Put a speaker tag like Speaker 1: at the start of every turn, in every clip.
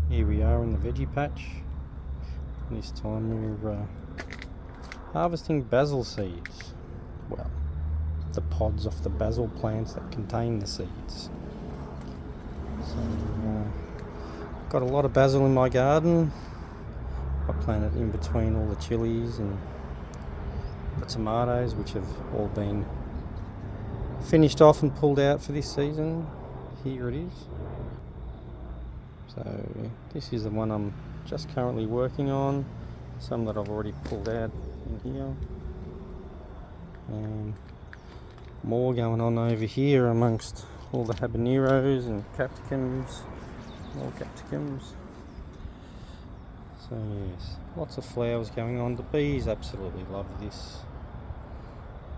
Speaker 1: Here we are in the veggie patch. This time we're harvesting basil seeds. Well, the pods off the basil plants that contain the seeds. So, got a lot of basil in my garden. I planted in between all the chilies and the tomatoes, which have all been finished off and pulled out for this season. Here it is. So this is the one I'm just currently working on. Some that I've already pulled out in here. And more going on over here amongst all the habaneros and capsicums. More capsicums. So yes, lots of flowers going on. The bees absolutely love this.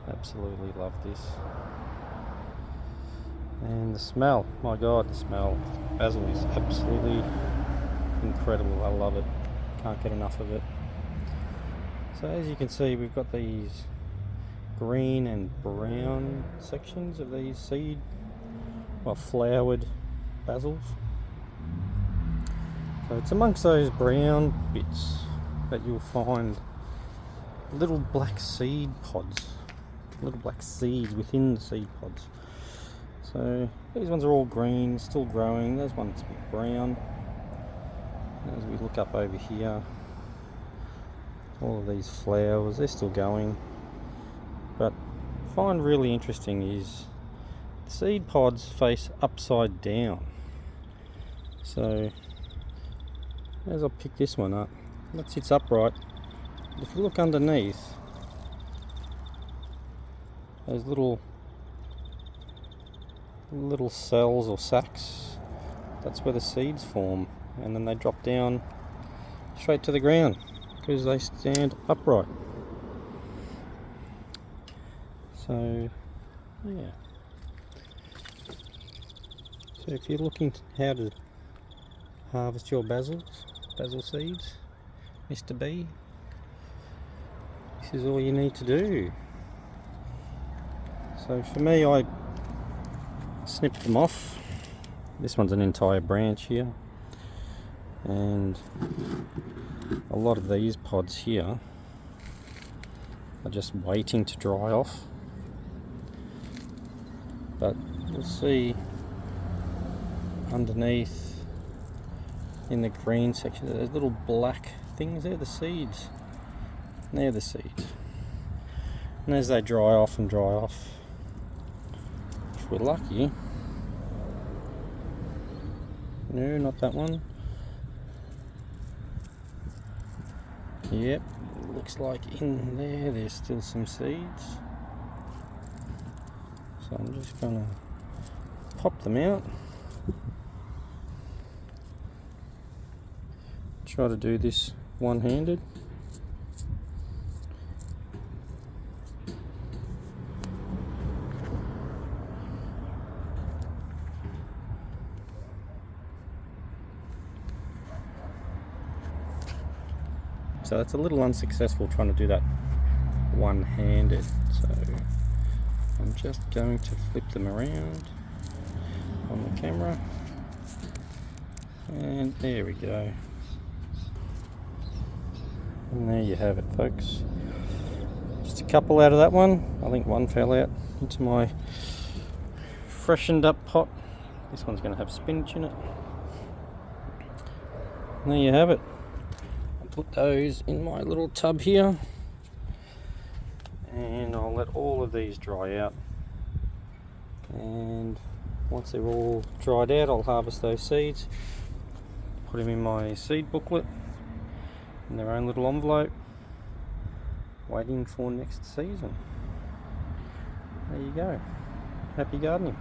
Speaker 1: Absolutely love this. And the smell, my god, the smell of basil is absolutely incredible. I love it. Can't get enough of it. So as you can see, we've got these green and brown sections of these flowered basils. So it's amongst those brown bits that you'll find little black seed pods, little black seeds within the seed pods. So these ones are all green, still growing. There's one that's a bit brown. As we look up over here, all of these flowers, they're still going. But what I find really interesting is the seed pods face upside down. So as I pick this one up, that sits upright. If you look underneath, those little cells or sacs, that's where the seeds form, and then they drop down straight to the ground because they stand upright. So yeah, so if you're looking how to harvest your basil seeds, Mr. B, this is all you need to do. So for me, I snipped them off. This one's an entire branch here, and a lot of these pods here are just waiting to dry off. But you'll see underneath in the green section, there's little black things. They're the seeds. They're the seeds. And as they dry off, if we're lucky, no, not that one. Yep, looks like in there there's still some seeds. So I'm just gonna pop them out. Try to do this one-handed. So it's a little unsuccessful trying to do that one-handed. So I'm just going to flip them around on the camera. And there we go. And there you have it, folks. Just a couple out of that one. I think one fell out into my freshened up pot. This one's going to have spinach in it. And there you have it. I'll put those in my little tub here. And I'll let all of these dry out. And once they're all dried out, I'll harvest those seeds. Put them in my seed booklet in their own little envelope, waiting for next season. There you go. Happy gardening.